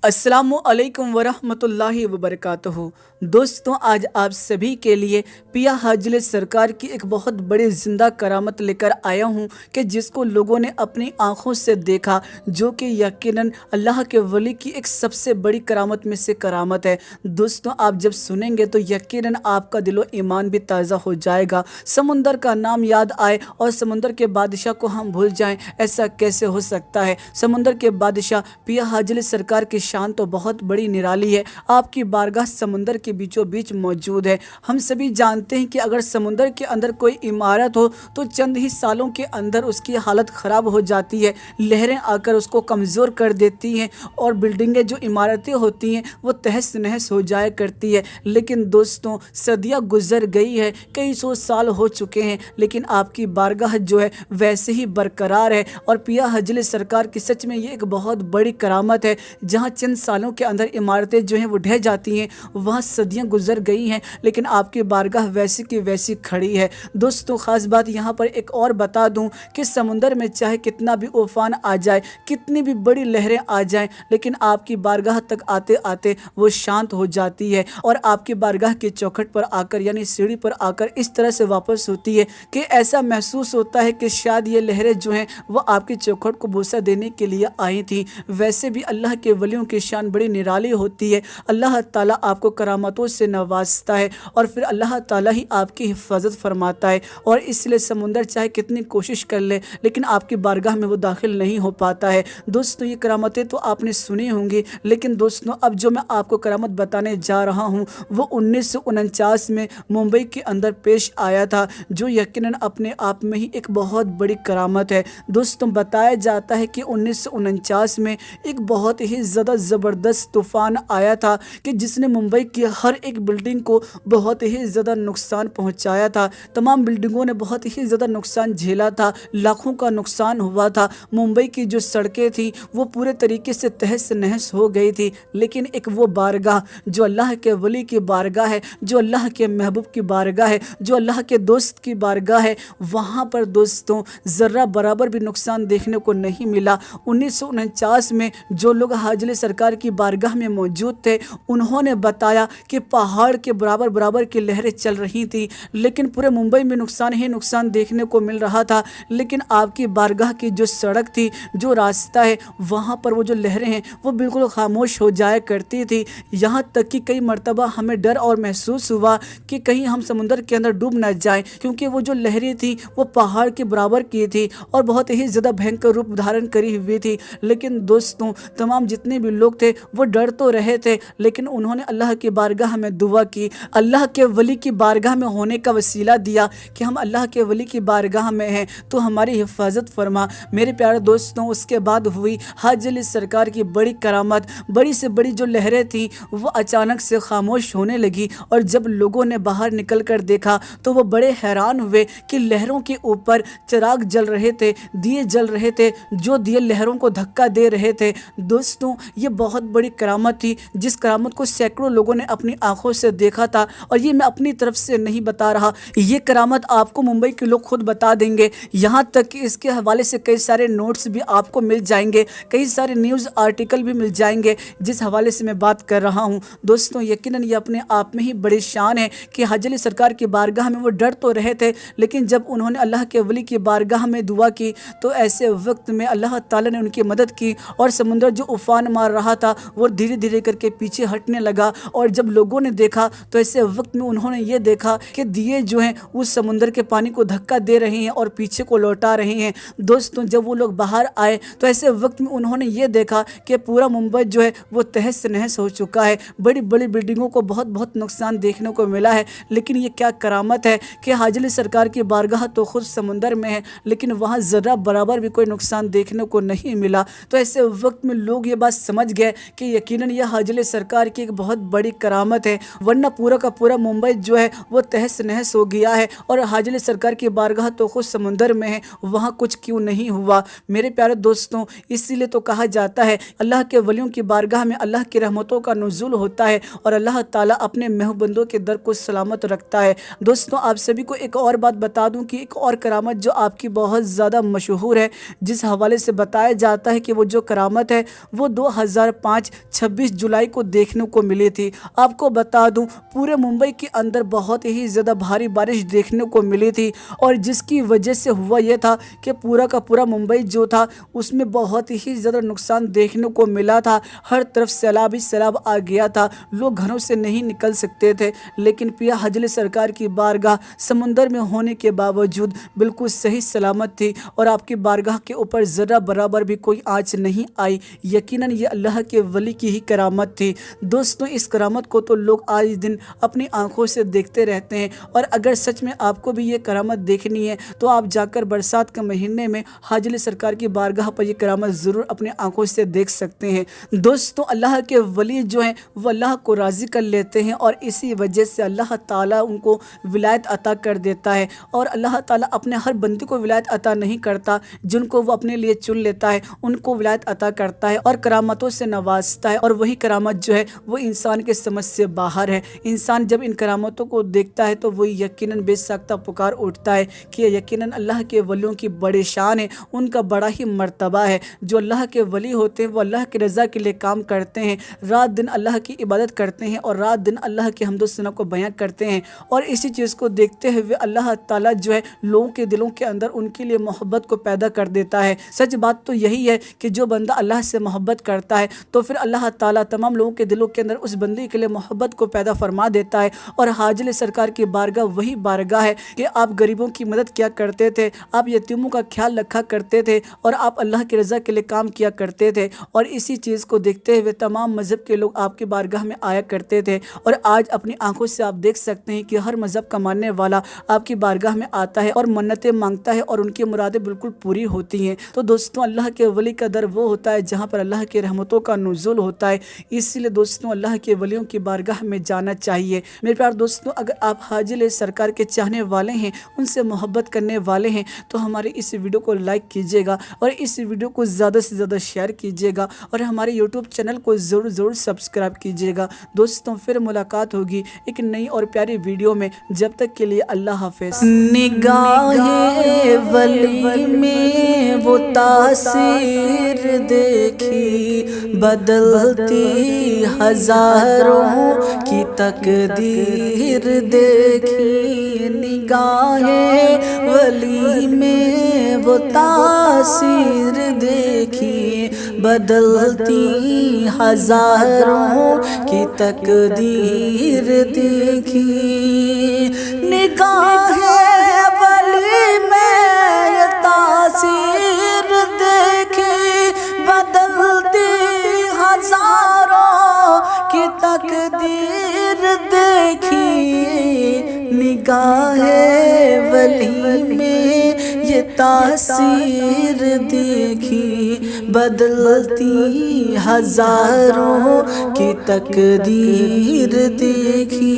अस्सलामु अलैकुम वरहमतुल्लाहि वबरकातुहू। दोस्तों, आज आप सभी के लिए पिया हाजिले सरकार की एक बहुत बड़ी ज़िंदा करामत लेकर आया हूँ कि जिसको लोगों ने अपनी आँखों से देखा, जो कि यकीनन अल्लाह के वली की एक सबसे बड़ी करामत में से करामत है। दोस्तों, आप जब सुनेंगे तो यकीनन आपका दिलो ईमान भी ताज़ा हो जाएगा। समुंदर का नाम याद आए और समुंदर के बादशाह को हम भूल जाएं, ऐसा कैसे हो सकता है। समुंदर के बादशाह पिया हाजिले सरकार की शान तो बहुत बड़ी निराली है। आपकी बारगाह समुंदर के बीचों बीच मौजूद है। हम सभी जानते हैं कि अगर समुंदर के अंदर कोई इमारत हो तो चंद ही सालों के अंदर उसकी हालत ख़राब हो जाती है, लहरें आकर उसको कमज़ोर कर देती हैं और बिल्डिंगें जो इमारतें होती हैं वो तहस नहस हो जाया करती है। लेकिन दोस्तों, सदियाँ गुजर गई है, कई सौ साल हो चुके हैं, लेकिन आपकी बारगाह जो है वैसे ही बरकरार है। और पिया हाजिले सरकार की सच में ये एक बहुत बड़ी करामत है। जहाँ चंद सालों के अंदर इमारतें जो हैं वो ढह जाती हैं, वहाँ सदियाँ गुजर गई हैं, लेकिन आपकी बारगाह वैसी की वैसी खड़ी है। दोस्तों, ख़ास बात यहाँ पर एक और बता दूँ कि समुंदर में चाहे कितना भी उफान आ जाए, कितनी भी बड़ी लहरें आ जाएं, लेकिन आपकी बारगाह तक आते आते वो शांत हो जाती है और आपकी बारगाह की चौखट पर आकर यानी सीढ़ी पर आकर इस तरह से वापस होती है कि ऐसा महसूस होता है कि शायद ये लहरें जो हैं वो आपकी चौखट को बोसा देने के लिए आई थी। वैसे भी अल्लाह के वलियों की शान बड़ी निराली होती है। अल्लाह ताला आपको करामतों से नवाजता है और फिर अल्लाह ताला ही आपकी हिफाजत फरमाता है। और इसलिए समुंदर चाहे कितनी कोशिश कर ले, लेकिन आपकी बारगाह में वो दाखिल नहीं हो पाता है। दोस्तों, ये करामतें तो आपने सुनी होंगी, लेकिन दोस्तों अब जो मैं आपको करामत बताने जा रहा हूँ वो 1949 में मुंबई के अंदर पेश आया था, जो यकीनन अपने आप में ही एक बहुत बड़ी करामत है। दोस्तों, बताया जाता है कि 1949 में एक बहुत ही ज़्यादा ज़बरदस्त तूफ़ान आया था कि जिसने मुंबई की हर एक बिल्डिंग को बहुत ही ज़्यादा नुकसान पहुंचाया था। तमाम बिल्डिंगों ने बहुत ही ज़्यादा नुकसान झेला था, लाखों का नुकसान हुआ था। मुंबई की जो सड़कें थी वो पूरे तरीके से तहस नहस हो गई थी। लेकिन एक वो बारगाह जो अल्लाह के वली की बारगाह है, जो अल्लाह के महबूब की बारगाह है, जो अल्लाह के दोस्त की बारगाह है, वहाँ पर दोस्तों ज़र्रा बराबर भी नुकसान देखने को नहीं मिला। 1949 में जो लोग हाजिले सरकार की बारगाह में मौजूद थे, उन्होंने बताया कि पहाड़ के बराबर बराबर की लहरें चल रही थी, लेकिन पूरे मुंबई में नुकसान ही नुकसान देखने को मिल रहा था। लेकिन आपकी बारगाह की जो सड़क थी, जो रास्ता है, वहाँ पर वो जो लहरें हैं वो बिल्कुल खामोश हो जाया करती थी। यहाँ तक कि कई मर्तबा हमें डर और महसूस हुआ कि कहीं हम समुंदर के अंदर डूब न जाएं, क्योंकि वो जो लहरें थी वो पहाड़ के बराबर की थी और बहुत ही ज़्यादा भयंकर रूप धारण करी हुई थी। लेकिन दोस्तों, तमाम जितने भी लोग थे वो डर तो रहे थे, लेकिन उन्होंने अल्लाह की बारगाह में दुआ की, अल्लाह के वली की बारगाह में होने का वसीला दिया कि हम अल्लाह के वली की बारगाह में हैं तो हमारी हिफाजत फरमा। मेरे प्यारे दोस्तों, उसके बाद हुई हाजिले सरकार की बड़ी करामत। बड़ी से बड़ी जो लहरें थी वो अचानक से खामोश होने लगी और जब लोगों ने बाहर निकल कर देखा तो वो बड़े हैरान हुए कि लहरों के ऊपर चिराग जल रहे थे, दिए जल रहे थे, जो दिए लहरों को धक्का दे रहे थे। दोस्तों, ये बहुत बड़ी करामत थी, जिस करामत को सैकड़ों लोगों ने अपनी आंखों से देखा था। और ये मैं अपनी तरफ से नहीं बता रहा, ये करामत आपको मुंबई के लोग खुद बता देंगे। यहाँ तक कि इसके हवाले से कई सारे नोट्स भी आपको मिल जाएंगे, कई सारे न्यूज़ आर्टिकल भी मिल जाएंगे जिस हवाले से मैं बात कर रहा हूँ। दोस्तों, यकीनन ये अपने आप में ही बड़ी शान है कि हाजिले सरकार की बारगाह में वो डर तो रहे थे, लेकिन जब उन्होंने अल्लाह के वली की बारगाह में दुआ की तो ऐसे वक्त में अल्लाह ताला ने उनकी मदद की और समुंदर जो उफान मार रहा था वो धीरे धीरे करके पीछे हटने लगा। और जब लोगों ने देखा तो ऐसे वक्त में उन्होंने ये देखा कि दिए जो हैं उस समुंदर के पानी को धक्का दे रहे हैं और पीछे को लौटा रहे हैं। दोस्तों, जब वो लोग बाहर आए तो ऐसे वक्त में उन्होंने ये देखा कि पूरा मुंबई जो है वो तहस नहस हो चुका है। बड़ी बड़ी बिल्डिंगों को बहुत बहुत नुकसान देखने को मिला है। लेकिन ये क्या करामत है कि हाजिले सरकार की बारगाह तो खुद समुंदर में है, लेकिन वहाँ ज़रा बराबर भी कोई नुकसान देखने को नहीं मिला। तो ऐसे वक्त में लोग ये बात समझ गए कि यकीनन यह हाजिले सरकार की एक बहुत बड़ी करामत है, वरना पूरा का पूरा मुंबई जो है वो तहस नहस हो गया है। और हाजिले सरकार की बारगाह तो खुद समुंदर में है, वहाँ कुछ क्यों नहीं हुआ। मेरे प्यारे दोस्तों, इसीलिए तो कहा जाता है अल्लाह के वलियों की बारगाह में अल्लाह की रहमतों का नुज़ूल होता है और अल्लाह ताला अपने महबूबों के दर को सलामत रखता है। दोस्तों, आप सभी को एक और बात बता दूं कि एक और करामत जो आपकी बहुत ज़्यादा मशहूर है, जिस हवाले से बताया जाता है कि वो जो करामत है वो 2005 26 जुलाई को देखने को मिली थी। आपको बता दूं पूरे मुंबई के अंदर बहुत ही ज़्यादा भारी बारिश देखने को मिली थी और जिसकी वजह से हुआ यह था कि पूरा का पूरा मुंबई जो था उसमें बहुत ही ज़्यादा नुकसान देखने को मिला था। हर तरफ सैलाब ही सैलाब आ गया था, लोग घरों से नहीं निकल सकते थे। लेकिन पिया हजले सरकार की बारगाह समुंदर में होने के बावजूद बिल्कुल सही सलामत थी और आपकी बारगाह के ऊपर ज़रा बराबर भी कोई आँच नहीं आई। यकीनन ये अल्लाह के वली की ही करामत थी। दोस्तों इस करामत को तो लोग आज दिन अपनी आंखों से देखते रहते हैं और अगर सच में आपको भी ये करामत देखनी है तो आप जाकर बरसात के महीने में हाजिल सरकार की बारगाह पर ये करामत ज़रूर अपनी आंखों से देख सकते हैं। दोस्तों अल्लाह के वली जो हैं वो अल्लाह को राज़ी कर लेते हैं और इसी वजह से अल्लाह ताला उनको विलायत अता कर देता है। और अल्लाह ताला अपने हर बंदे को विलायत अता नहीं करता, जिनको वो अपने लिए चुन लेता है उनको विलायत अता करता है और करामतों से नवाजता है। और वही करामत जो है वो इंसान के समझ से बाहर है। इंसान जब इन करामतों को देखता है तो वो यकीनन बेसाख्ता पुकार उठता है कि यकीनन अल्लाह के वलियों की बड़ी शान है, उनका बड़ा ही मर्तबा है। जो अल्लाह के वली होते हैं वो अल्लाह की रज़ा के लिए काम करते हैं, रात दिन अल्लाह की इबादत करते हैं और रात दिन अल्लाह के हम्दो सना को बयां करते हैं। और इसी चीज़ को देखते हुए अल्लाह ताला जो है लोगों के दिलों के अंदर उनके लिए मोहब्बत को पैदा कर देता है। सच बात तो यही है कि जो बंदा अल्लाह से मोहब्बत करता है तो फिर अल्लाह ताला तमाम लोगों के दिलों के अंदर उस बंदे के लिए मोहब्बत को पैदा फरमा देता है। और हाजिल सरकार की बारगाह वही बारगाह है कि आप गरीबों की मदद किया करते थे, आप यतीमों का ख्याल रखा करते थे और आप अल्लाह की रज़ा के लिए काम किया करते थे। और इसी चीज़ को देखते हुए तमाम मज़हब के लोग आपकी बारगाह में आया करते थे। और आज अपनी आंखों से आप देख सकते हैं कि हर मज़हब का मानने वाला आपकी बारगाह में आता है और मन्नतें मांगता है और उनकी मुरादें बिल्कुल पूरी होती हैं। तो दोस्तों अल्लाह के वली का दर वो होता है जहाँ पर अल्लाह की रहमतों का नुज़ुल होता है। इसीलिए दोस्तों अल्लाह के वलियों की बारगाह में जाना चाहिए। मेरे प्यारे दोस्तों अगर आप हाजिल सरकार के चाहने वाले हैं, उनसे मोहब्बत करने वाले हैं तो हमारे इस वीडियो को लाइक कीजिएगा और इस वीडियो को ज़्यादा से ज़्यादा शेयर कीजिएगा और हमारे यूट्यूब चैनल को ज़रूर सब्सक्राइब कीजिएगा। दोस्तों फिर मुलाकात होगी एक नई और प्यारी वीडियो में, जब तक के लिए अल्लाह हाफ़िज़। निगाहे वली में वो तासीर देखी, बदलती हजारों की तकदीर देखी। निगाहे वली में वो तासीर देखी, बदलती हजारों की तकदीर देखी। निगाहे वली में ये तासीर देखी, बदलती हजारों की तकदीर देखी। निगाहे वली में ये तासीर देखी, बदलती हजारों की तकदीर देखी।